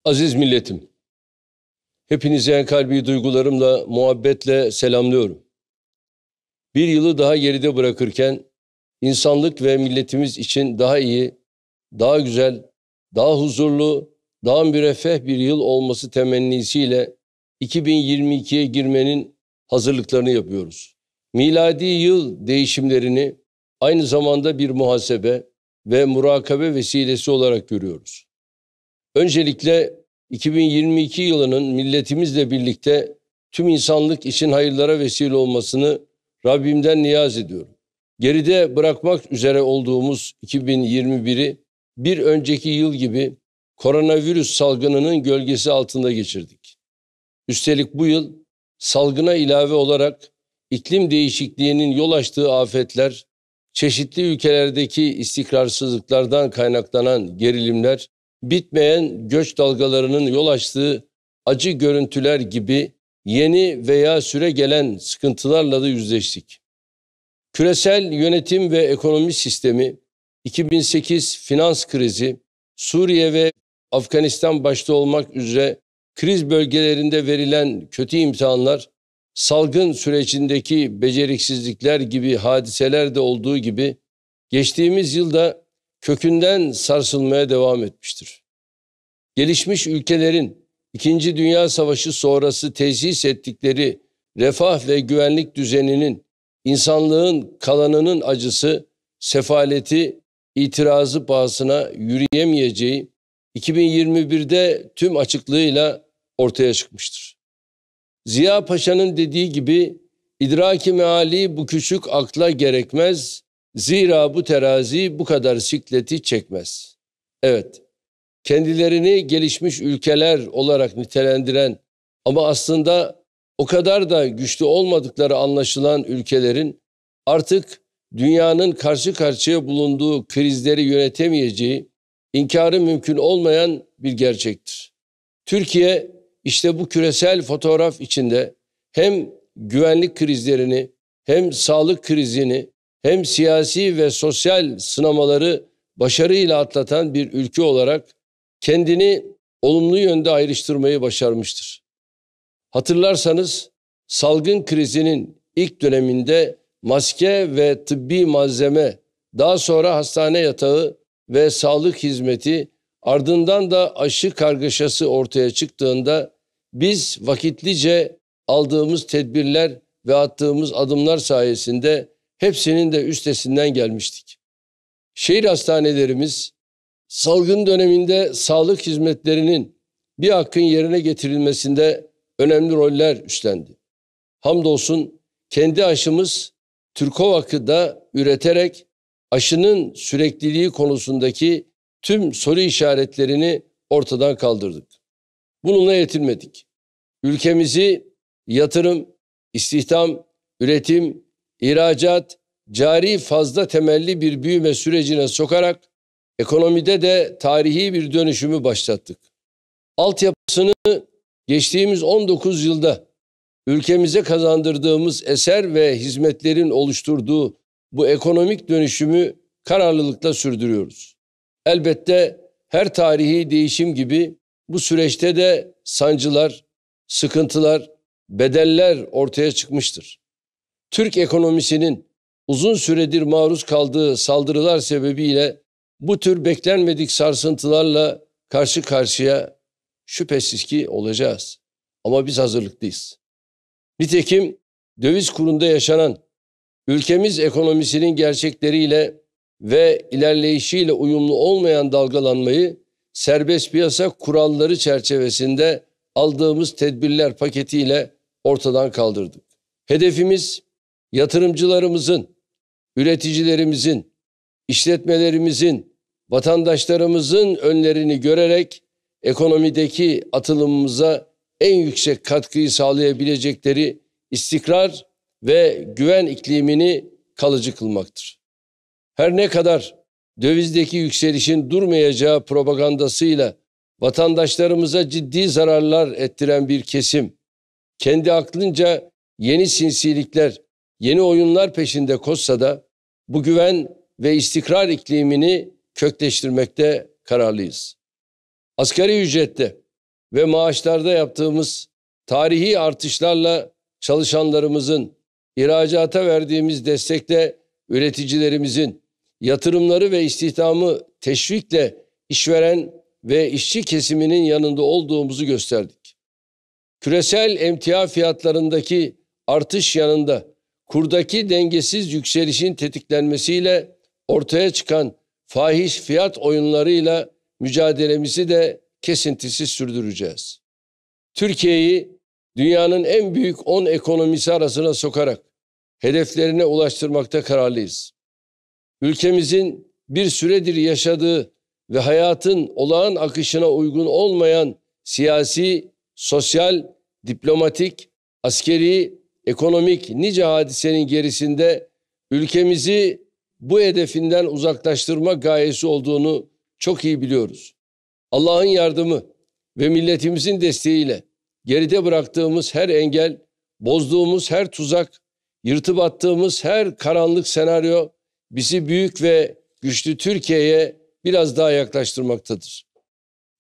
Aziz milletim, hepinizi en kalbi duygularımla, muhabbetle selamlıyorum. Bir yılı daha geride bırakırken, insanlık ve milletimiz için daha iyi, daha güzel, daha huzurlu, daha müreffeh bir yıl olması temennisiyle 2022'ye girmenin hazırlıklarını yapıyoruz. Miladi yıl değişimlerini aynı zamanda bir muhasebe ve murakabe vesilesi olarak görüyoruz. Öncelikle 2022 yılının milletimizle birlikte tüm insanlık için hayırlara vesile olmasını Rabbimden niyaz ediyorum. Geride bırakmak üzere olduğumuz 2021'i bir önceki yıl gibi koronavirüs salgınının gölgesi altında geçirdik. Üstelik bu yıl salgına ilave olarak iklim değişikliğinin yol açtığı afetler, çeşitli ülkelerdeki istikrarsızlıklardan kaynaklanan gerilimler, bitmeyen göç dalgalarının yol açtığı acı görüntüler gibi yeni veya süregelen sıkıntılarla da yüzleştik. Küresel yönetim ve ekonomi sistemi, 2008 finans krizi, Suriye ve Afganistan başta olmak üzere kriz bölgelerinde verilen kötü imtihanlar, salgın sürecindeki beceriksizlikler gibi hadiseler de olduğu gibi geçtiğimiz yılda kökünden sarsılmaya devam etmiştir. Gelişmiş ülkelerin İkinci Dünya Savaşı sonrası tesis ettikleri refah ve güvenlik düzeninin insanlığın kalanının acısı, sefaleti, itirazı pahasına yürüyemeyeceği 2021'de tüm açıklığıyla ortaya çıkmıştır. Ziya Paşa'nın dediği gibi idraki meali bu küçük akla gerekmez, zira bu terazi bu kadar sikleti çekmez. Evet, kendilerini gelişmiş ülkeler olarak nitelendiren ama aslında o kadar da güçlü olmadıkları anlaşılan ülkelerin artık dünyanın karşı karşıya bulunduğu krizleri yönetemeyeceği inkarı mümkün olmayan bir gerçektir. Türkiye işte bu küresel fotoğraf içinde hem güvenlik krizlerini, hem sağlık krizini, hem siyasi ve sosyal sınamaları başarıyla atlatan bir ülke olarak kendini olumlu yönde ayrıştırmayı başarmıştır. Hatırlarsanız salgın krizinin ilk döneminde maske ve tıbbi malzeme, daha sonra hastane yatağı ve sağlık hizmeti, ardından da aşı kargaşası ortaya çıktığında biz vakitlice aldığımız tedbirler ve attığımız adımlar sayesinde hepsinin de üstesinden gelmiştik. Şehir hastanelerimiz salgın döneminde sağlık hizmetlerinin bir hakkın yerine getirilmesinde önemli roller üstlendi. Hamdolsun kendi aşımız Türkovak'ı da üreterek aşının sürekliliği konusundaki tüm soru işaretlerini ortadan kaldırdık. Bununla yetinmedik. Ülkemizi yatırım, istihdam, üretim, ihracat, cari fazla temelli bir büyüme sürecine sokarak ekonomide de tarihi bir dönüşümü başlattık. Altyapısını geçtiğimiz 19 yılda ülkemize kazandırdığımız eser ve hizmetlerin oluşturduğu bu ekonomik dönüşümü kararlılıkla sürdürüyoruz. Elbette her tarihi değişim gibi bu süreçte de sancılar, sıkıntılar, bedeller ortaya çıkmıştır. Türk ekonomisinin uzun süredir maruz kaldığı saldırılar sebebiyle bu tür beklenmedik sarsıntılarla karşı karşıya şüphesiz ki olacağız. Ama biz hazırlıklıyız. Nitekim döviz kurunda yaşanan ülkemiz ekonomisinin gerçekleriyle ve ilerleyişiyle uyumlu olmayan dalgalanmayı serbest piyasa kuralları çerçevesinde aldığımız tedbirler paketiyle ortadan kaldırdık. Hedefimiz yatırımcılarımızın, üreticilerimizin, işletmelerimizin, vatandaşlarımızın önlerini görerek ekonomideki atılımımıza en yüksek katkıyı sağlayabilecekleri istikrar ve güven iklimini kalıcı kılmaktır. Her ne kadar dövizdeki yükselişin durmayacağı propagandasıyla vatandaşlarımıza ciddi zararlar ettiren bir kesim, kendi aklınca yeni sinsilikler, yeni oyunlar peşinde koşsa da bu güven ve istikrar iklimini kökleştirmekte kararlıyız. Asgari ücrette ve maaşlarda yaptığımız tarihi artışlarla çalışanlarımızın, ihracata verdiğimiz destekle üreticilerimizin, yatırımları ve istihdamı teşvikle işveren ve işçi kesiminin yanında olduğumuzu gösterdik. Küresel emtia fiyatlarındaki artış yanında kurdaki dengesiz yükselişin tetiklenmesiyle ortaya çıkan fahiş fiyat oyunlarıyla mücadelemizi de kesintisiz sürdüreceğiz. Türkiye'yi dünyanın en büyük 10 ekonomisi arasına sokarak hedeflerine ulaştırmakta kararlıyız. Ülkemizin bir süredir yaşadığı ve hayatın olağan akışına uygun olmayan siyasi, sosyal, diplomatik, askeri, ekonomik nice hadisenin gerisinde ülkemizi bu hedefinden uzaklaştırma gayesi olduğunu çok iyi biliyoruz. Allah'ın yardımı ve milletimizin desteğiyle geride bıraktığımız her engel, bozduğumuz her tuzak, yırtıp attığımız her karanlık senaryo bizi büyük ve güçlü Türkiye'ye biraz daha yaklaştırmaktadır.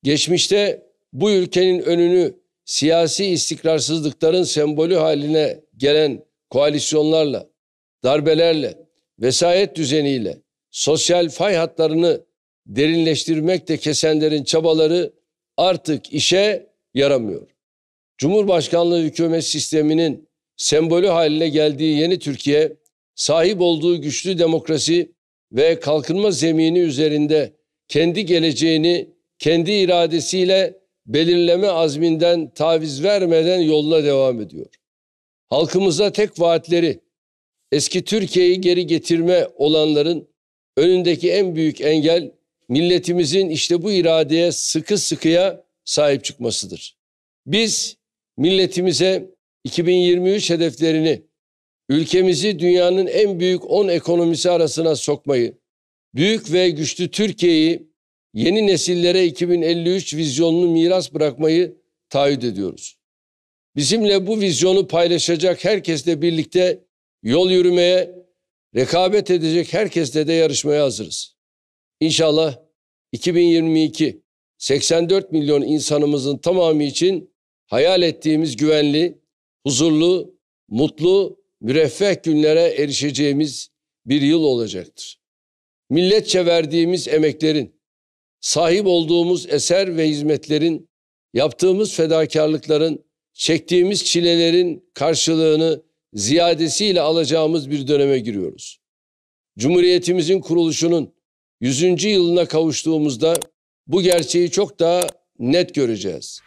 Geçmişte bu ülkenin önünü siyasi istikrarsızlıkların sembolü haline gelen koalisyonlarla, darbelerle, vesayet düzeniyle, sosyal fay hatlarını derinleştirmekte kesenlerin çabaları artık işe yaramıyor. Cumhurbaşkanlığı hükümet sisteminin sembolü haline geldiği yeni Türkiye, sahip olduğu güçlü demokrasi ve kalkınma zemini üzerinde kendi geleceğini kendi iradesiyle belirleme azminden taviz vermeden yoluna devam ediyor. Halkımıza tek vaatleri, eski Türkiye'yi geri getirme olanların önündeki en büyük engel, milletimizin işte bu iradeye sıkı sıkıya sahip çıkmasıdır. Biz milletimize 2023 hedeflerini, ülkemizi dünyanın en büyük 10 ekonomisi arasına sokmayı, büyük ve güçlü Türkiye'yi yeni nesillere 2053 vizyonunu miras bırakmayı taahhüt ediyoruz. Bizimle bu vizyonu paylaşacak herkesle birlikte yol yürümeye, rekabet edecek herkesle de yarışmaya hazırız. İnşallah 2022 84 milyon insanımızın tamamı için hayal ettiğimiz güvenli, huzurlu, mutlu, müreffeh günlere erişeceğimiz bir yıl olacaktır. Milletçe verdiğimiz emeklerin, sahip olduğumuz eser ve hizmetlerin, yaptığımız fedakarlıkların, çektiğimiz çilelerin karşılığını ziyadesiyle alacağımız bir döneme giriyoruz. Cumhuriyetimizin kuruluşunun 100. yılına kavuştuğumuzda bu gerçeği çok daha net göreceğiz.